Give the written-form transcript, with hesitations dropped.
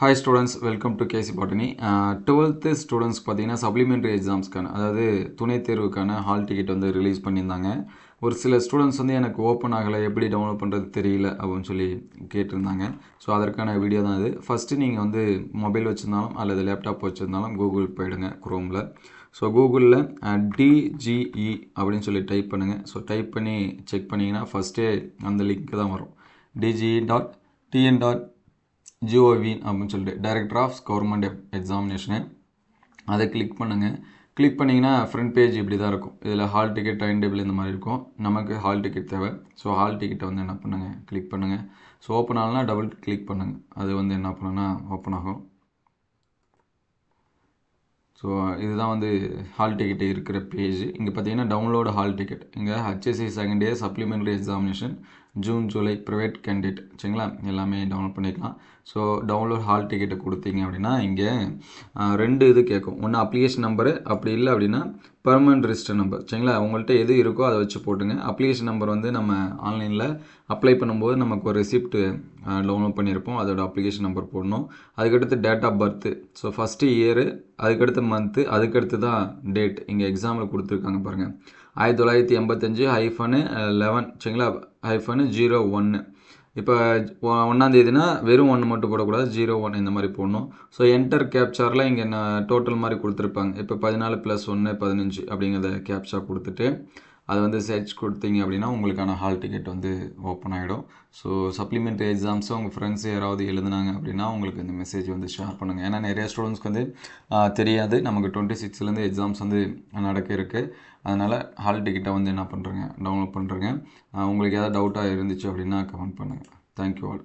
Hi students, welcome to KC Botany. 12th students பார்த்தீங்கன்னா supplementary எக்ஸாம்ஸ்க்கான அதாவது துணைத் தேர்வுக்கான ஹால் டிக்கெட் வந்து ரிலீஸ் பண்ணியிருந்தாங்க. ஒரு சில ஸ்டூடெண்ட்ஸ் வந்து எனக்கு ஓப்பன் ஆகலை, எப்படி டவுன்லோட் பண்ணுறது தெரியல அப்படின்னு சொல்லி கேட்டிருந்தாங்க. ஸோ அதற்கான வீடியோ தான் இது. ஃபஸ்ட்டு நீங்கள் வந்து மொபைல் வச்சுருந்தாலும் அல்லது லேப்டாப் வச்சுருந்தாலும் கூகுள் போயிடுங்க குரோமில். ஸோ கூகுளில் டிஜிஇ அப்படின்னு சொல்லி டைப் பண்ணுங்கள். ஸோ டைப் பண்ணி செக் பண்ணிங்கன்னா ஃபஸ்ட்டே அந்த லிங்க் தான் வரும். dge.tn.gov அப்படின்னு சொல்லிட்டு டைரக்டர் ஆஃப் கவர்மெண்ட் எக்ஸாமினேஷனு அதை கிளிக் பண்ணுங்கள். கிளிக் பண்ணிங்கன்னா ஃப்ரண்ட் பேஜ் இப்படி தான் இருக்கும். இதில் ஹால் டிக்கெட், டைம் டேபிள் இந்த மாதிரி இருக்கும். நமக்கு ஹால் டிக்கெட் தேவை. ஸோ ஹால் டிக்கெட்டை வந்து என்ன பண்ணுங்கள், கிளிக் பண்ணுங்கள். ஸோ ஓப்பன் ஆகலாம் டபுள் கிளிக் பண்ணுங்கள். அது வந்து என்ன பண்ணுன்னா ஓப்பன் ஆகும். ஸோ இதுதான் வந்து ஹால் டிக்கெட் இருக்கிற பேஜ். இங்கே பார்த்தீங்கன்னா டவுன்லோடு ஹால் டிக்கெட். இங்கே HSC second year supplementary examination June July private candidate சரிங்களா, எல்லாமே டவுன்லோட் பண்ணிக்கலாம். ஸோ டவுன்லோட் ஹால் டிக்கெட்டை கொடுத்தீங்க அப்படின்னா இங்கே ரெண்டு இது கேட்கும். ஒன்று அப்ளிகேஷன் நம்பரு, அப்படி இல்லை அப்படின்னா பெர்மனன்ட் ரிஜிஸ்டர் நம்பர் சரிங்களா. உங்கள்கிட்ட எது இருக்கோ அதை வச்சு போட்டுங்க. அப்ளிகேஷன் நம்பர் வந்து நம்ம ஆன்லைனில் அப்ளை பண்ணும்போது நமக்கு ஒரு ரெசிப்ட்டு டவுன்லோட் பண்ணியிருப்போம், அதோட அப்ளிகேஷன் நம்பர் போடணும். அதுக்கடுத்து date of birth, so first year, அதுக்கடுத்து மந்த்து, அதுக்கடுத்து தான் டேட். இங்கே எக்ஸாமில் கொடுத்துருக்காங்க பாருங்கள், 1985-11 சரிங்களா, -01. இப்போ 1ஆந்தேதினா வெறும் 1 மட்டும் போடக்கூடாது, 01 இந்த மாதிரி போடணும். ஸோ என்டர் கேப்சாரில் இங்கே டோட்டல் மாதிரி கொடுத்துருப்பாங்க. இப்போ 14 + 1 15 அப்படிங்கிறத கேப்சா கொடுத்துட்டு அது வந்து சர்ச் கொடுத்தீங்க அப்படின்னா உங்களுக்கான ஹால் டிக்கெட் வந்து ஓப்பன் ஆகிடும். ஸோ சப்ளிமெண்ட்ரி எக்ஸாம்ஸும் உங்கள் ஃப்ரெண்ட்ஸ் யாராவது எழுதுனாங்க அப்படின்னா உங்களுக்கு இந்த மெசேஜ் வந்து ஷேர் பண்ணுங்கள். ஏன்னா நிறைய ஸ்டூடெண்ட்ஸ்க்கு வந்து தெரியாது, நமக்கு 26லேருந்து எக்ஸாம்ஸ் வந்து நடக்க இருக்குது. அதனால் ஹால் டிக்கெட்டை வந்து என்ன பண்ணுறேங்க, டவுன்லோட் பண்ணுறேங்க. உங்களுக்கு ஏதாவது டவுட்டாக இருந்துச்சு அப்படின்னா கமெண்ட் பண்ணுங்கள். Thank you all.